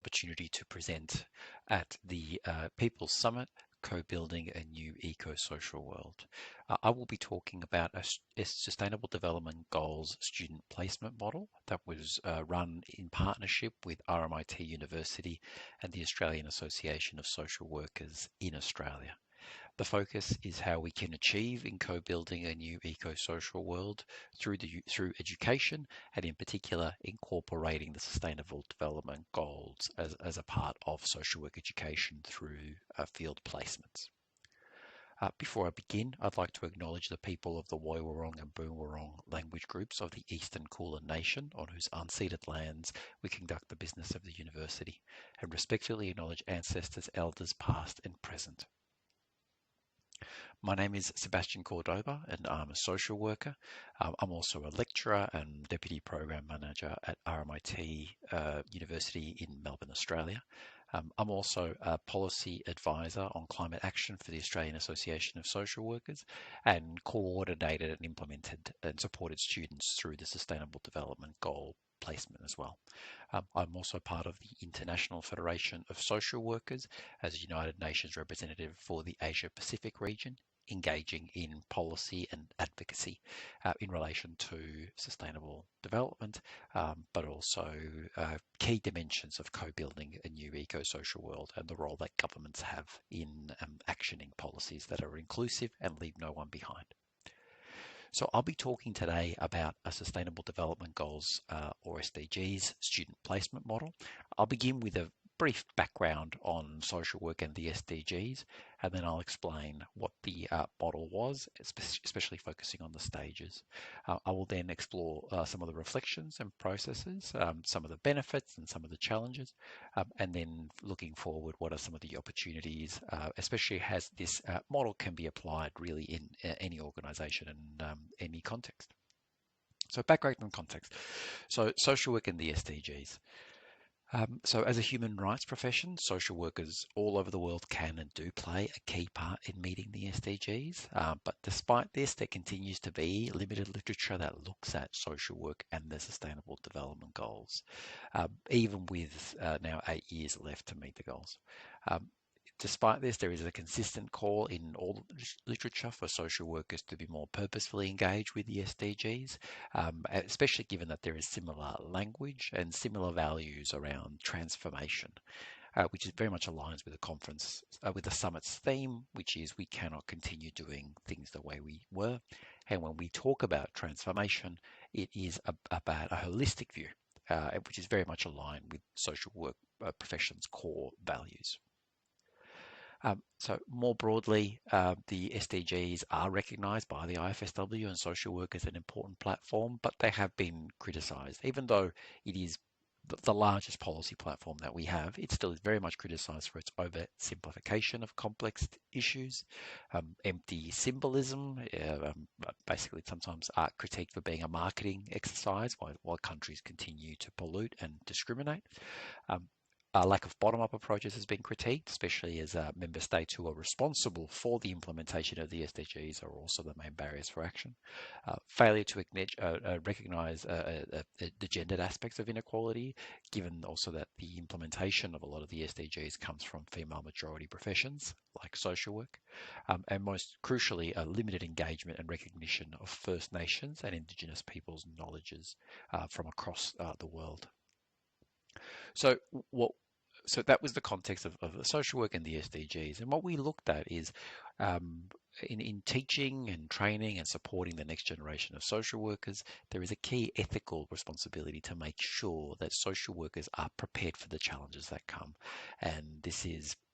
opportunity to present at the People's Summit, Co-Building a New Eco-Social World. I will be talking about a Sustainable Development Goals student placement model that was run in partnership with RMIT University and the Australian Association of Social Workers in Australia. The focus is how we can achieve in co-building a new eco-social world through education, and in particular incorporating the Sustainable Development Goals as a part of social work education through field placements. Before I begin, I'd like to acknowledge the people of the Woiwurrung and Boonwurrung language groups of the Eastern Kulin Nation, on whose unceded lands we conduct the business of the university, and respectfully acknowledge ancestors, elders past and present. My name is Sebastian Cordoba and I'm a social worker. I'm also a lecturer and Deputy Program Manager at RMIT University in Melbourne, Australia. I'm also a Policy Advisor on Climate Action for the Australian Association of Social Workers, and coordinated and implemented and supported students through the Sustainable Development Goal placement as well. I'm also part of the International Federation of Social Workers as United Nations representative for the Asia Pacific region, engaging in policy and advocacy in relation to sustainable development, but also key dimensions of co-building a new eco-social world and the role that governments have in actioning policies that are inclusive and leave no one behind. So I'll be talking today about a Sustainable Development Goals or SDGs student placement model. I'll begin with a brief background on social work and the SDGs, and then I'll explain what the model was, especially focusing on the stages. I will then explore some of the reflections and processes, some of the benefits and some of the challenges, and then looking forward, what are some of the opportunities, especially as this model can be applied really in any organisation and any context. So background and context. So social work and the SDGs. So as a human rights profession, social workers all over the world can and do play a key part in meeting the SDGs. But despite this, there continues to be limited literature that looks at social work and the Sustainable Development Goals, even with now 8 years left to meet the goals. Despite this, there is a consistent call in all literature for social workers to be more purposefully engaged with the SDGs, especially given that there is similar language and similar values around transformation, which is very much aligns with the conference, with the summit's theme, which is we cannot continue doing things the way we were. And when we talk about transformation, it is about a holistic view, which is very much aligned with social work profession's core values. So more broadly, the SDGs are recognised by the IFSW and social work as an important platform, but they have been criticised. Even though it is the largest policy platform that we have, it still is very much criticised for its oversimplification of complex issues, empty symbolism, basically sometimes critiqued for being a marketing exercise while countries continue to pollute and discriminate. A lack of bottom-up approaches has been critiqued, especially as member states who are responsible for the implementation of the SDGs are also the main barriers for action. Failure to recognise the gendered aspects of inequality, given also that the implementation of a lot of the SDGs comes from female majority professions like social work, and most crucially, a limited engagement and recognition of First Nations and Indigenous peoples' knowledges from across the world. So that was the context of the social work and the SDGs. And what we looked at is in teaching and training and supporting the next generation of social workers, there is a key ethical responsibility to make sure that social workers are prepared for the challenges that come. And this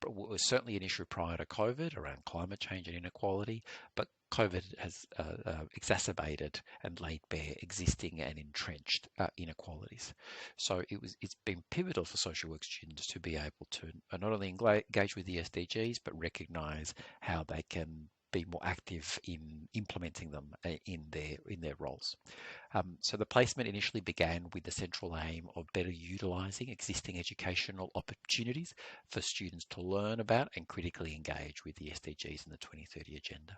was certainly an issue prior to COVID around climate change and inequality, but COVID has exacerbated and laid bare existing and entrenched inequalities. So it's been pivotal for social work students to be able to not only engage with the SDGs, but recognise how they can be more active in implementing them in their roles. So the placement initially began with the central aim of better utilising existing educational opportunities for students to learn about and critically engage with the SDGs and the 2030 Agenda.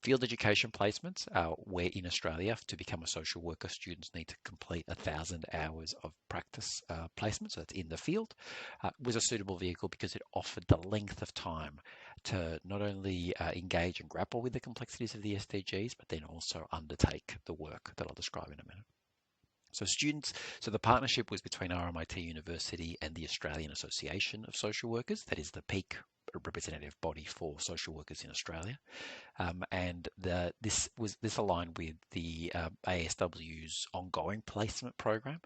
Field education placements, where in Australia, to become a social worker, students need to complete 1,000 hours of practice placement, so that's in the field, was a suitable vehicle because it offered the length of time to not only engage and grapple with the complexities of the SDGs, but then also undertake the work that I'll describe in a minute. So the partnership was between RMIT University and the Australian Association of Social Workers, that is the peak representative body for social workers in Australia. And this aligned with the AASW's ongoing placement program,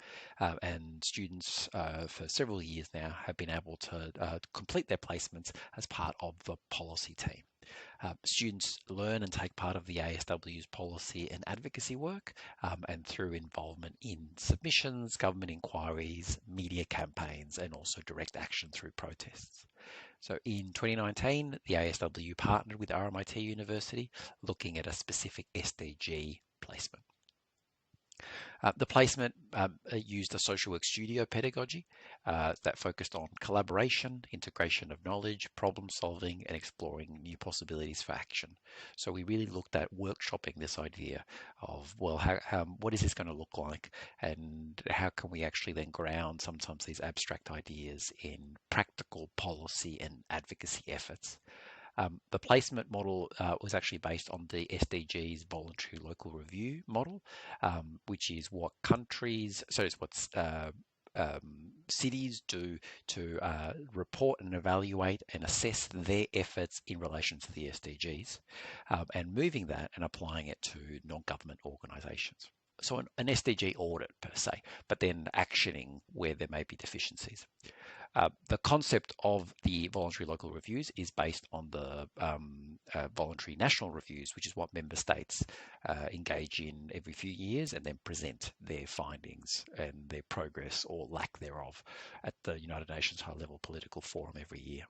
and students for several years now have been able to complete their placements as part of the policy team. Students learn and take part of the AASW's policy and advocacy work, and through involvement in submissions, government inquiries, media campaigns, and also direct action through protests. So in 2019, the AASW partnered with RMIT University, looking at a specific SDG placement. The placement used a social work studio pedagogy that focused on collaboration, integration of knowledge, problem solving, and exploring new possibilities for action. So we really looked at workshopping this idea of, well, what is this going to look like, and how can we actually then ground sometimes these abstract ideas in practical policy and advocacy efforts. The placement model was actually based on the SDGs voluntary local review model, which is what cities do to report and evaluate and assess their efforts in relation to the SDGs, and moving that and applying it to non-government organisations. So an SDG audit per se, but then actioning where there may be deficiencies. The concept of the voluntary local reviews is based on the voluntary national reviews, which is what member states engage in every few years and then present their findings and their progress or lack thereof at the United Nations High Level Political Forum every year.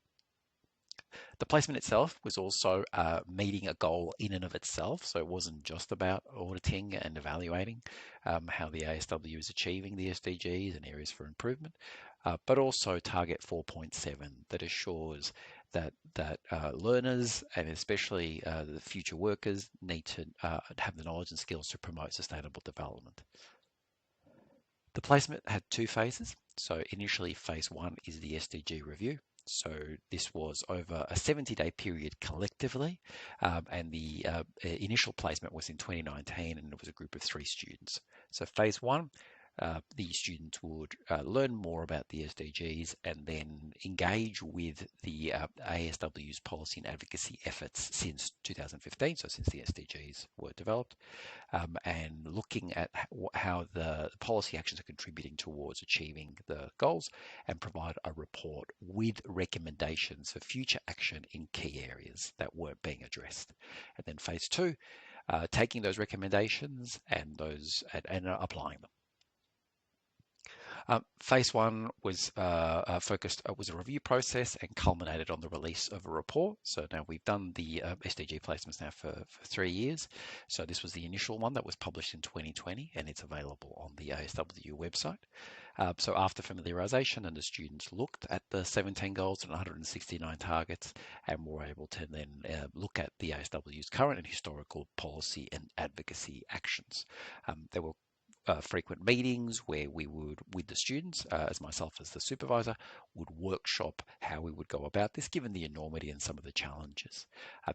The placement itself was also meeting a goal in and of itself, so it wasn't just about auditing and evaluating how the AASW is achieving the SDGs and areas for improvement, but also target 4.7 that assures that learners and especially the future workers need to have the knowledge and skills to promote sustainable development. The placement had two phases. So initially, phase one is the SDG review. So this was over a 70-day period collectively, and the initial placement was in 2019, and it was a group of 3 students. So phase one, the students would learn more about the SDGs and then engage with the AASW's policy and advocacy efforts since 2015, so since the SDGs were developed, and looking at how the policy actions are contributing towards achieving the goals, and provide a report with recommendations for future action in key areas that weren't being addressed. And then phase two, taking those recommendations and applying them. Phase one was was a review process and culminated on the release of a report. So now we've done the SDG placements now for 3 years. So this was the initial one that was published in 2020, and it's available on the AASW website. So after familiarization, and the students looked at the 17 goals and 169 targets, and were able to then look at the AASW's current and historical policy and advocacy actions. There were frequent meetings where we would, with the students, as myself as the supervisor, would workshop how we would go about this, given the enormity and some of the challenges.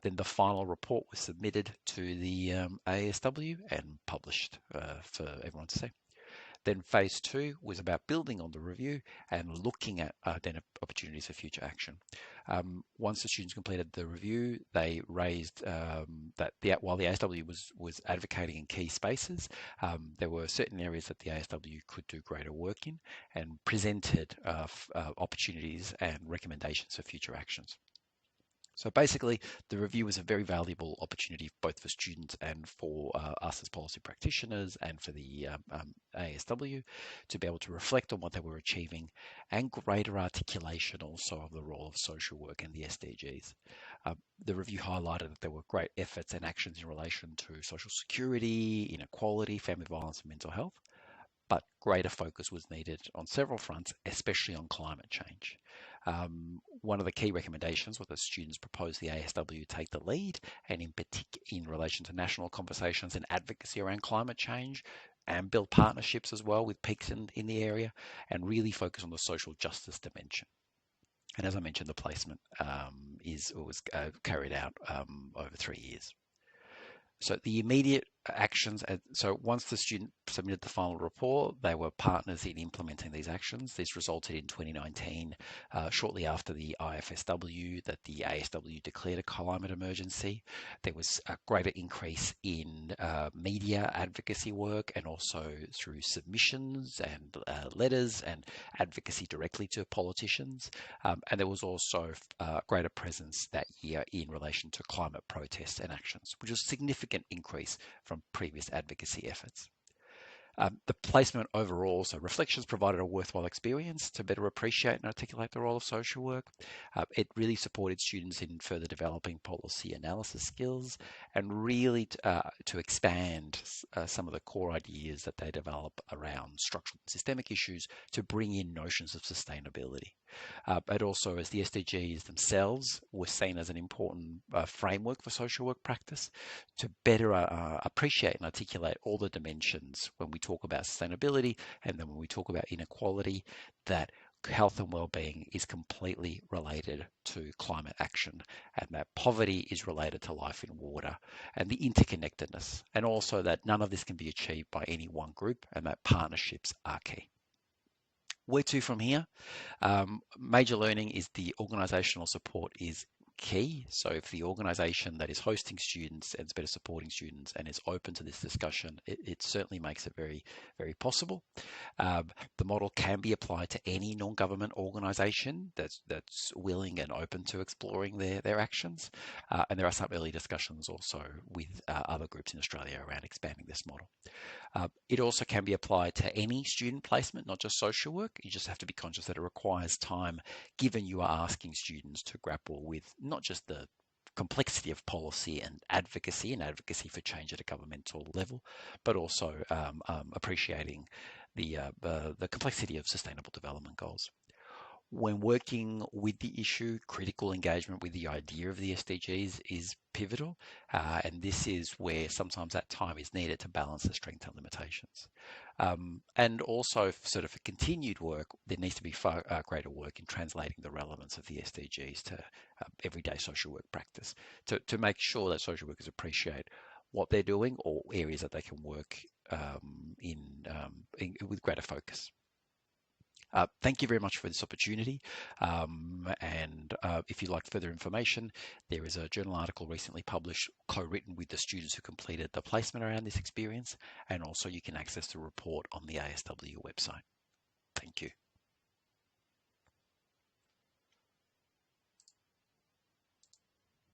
Then the final report was submitted to the AASW and published for everyone to see. Then phase two was about building on the review and looking at opportunities for future action. Once the students completed the review, they raised that while the AASW was advocating in key spaces, there were certain areas that the AASW could do greater work in, and presented opportunities and recommendations for future actions. So basically, the review was a very valuable opportunity both for students and for us as policy practitioners, and for the AASW to be able to reflect on what they were achieving, and greater articulation also of the role of social work and the SDGs. The review highlighted that there were great efforts and actions in relation to social security, inequality, family violence, and mental health, but greater focus was needed on several fronts, especially on climate change. One of the key recommendations was that students proposed the AASW take the lead, and in particular in relation to national conversations and advocacy around climate change, and build partnerships as well with peaks in the area, and really focus on the social justice dimension. And as I mentioned, the placement was carried out over 3 years. So the immediate actions, so once the student submitted the final report, they were partners in implementing these actions. This resulted in 2019, shortly after the IFSW, that the ASW declared a climate emergency. There was a greater increase in media advocacy work, and also through submissions and letters and advocacy directly to politicians. And there was also greater presence that year in relation to climate protests and actions, which was a significant increase from previous advocacy efforts. The placement overall, so reflections provided a worthwhile experience to better appreciate and articulate the role of social work. It really supported students in further developing policy analysis skills, and really to expand some of the core ideas that they develop around structural and systemic issues, to bring in notions of sustainability. But also, as the SDGs themselves were seen as an important framework for social work practice, to better appreciate and articulate all the dimensions when we talk about sustainability, and then when we talk about inequality, that health and well-being is completely related to climate action, and that poverty is related to life in water, and the interconnectedness, and also that none of this can be achieved by any one group, and that partnerships are key. Where to from here? Major learning is the organisational support is key. So if the organisation that is hosting students and is better supporting students and is open to this discussion, it certainly makes it very, very possible. The model can be applied to any non-government organisation that's willing and open to exploring their actions. And there are some early discussions also with other groups in Australia around expanding this model. It also can be applied to any student placement, not just social work. You just have to be conscious that it requires time, given you are asking students to grapple with not just the complexity of policy and advocacy for change at a governmental level, but also appreciating the complexity of sustainable development goals. When working with the issue, critical engagement with the idea of the SDGs is pivotal, and this is where sometimes that time is needed to balance the strengths and limitations. And also, sort of for continued work, there needs to be far greater work in translating the relevance of the SDGs to everyday social work practice, to make sure that social workers appreciate what they're doing, or areas that they can work with greater focus. Thank you very much for this opportunity. And if you'd like further information, there is a journal article recently published, co-written with the students who completed the placement around this experience. And also you can access the report on the AASW website. Thank you.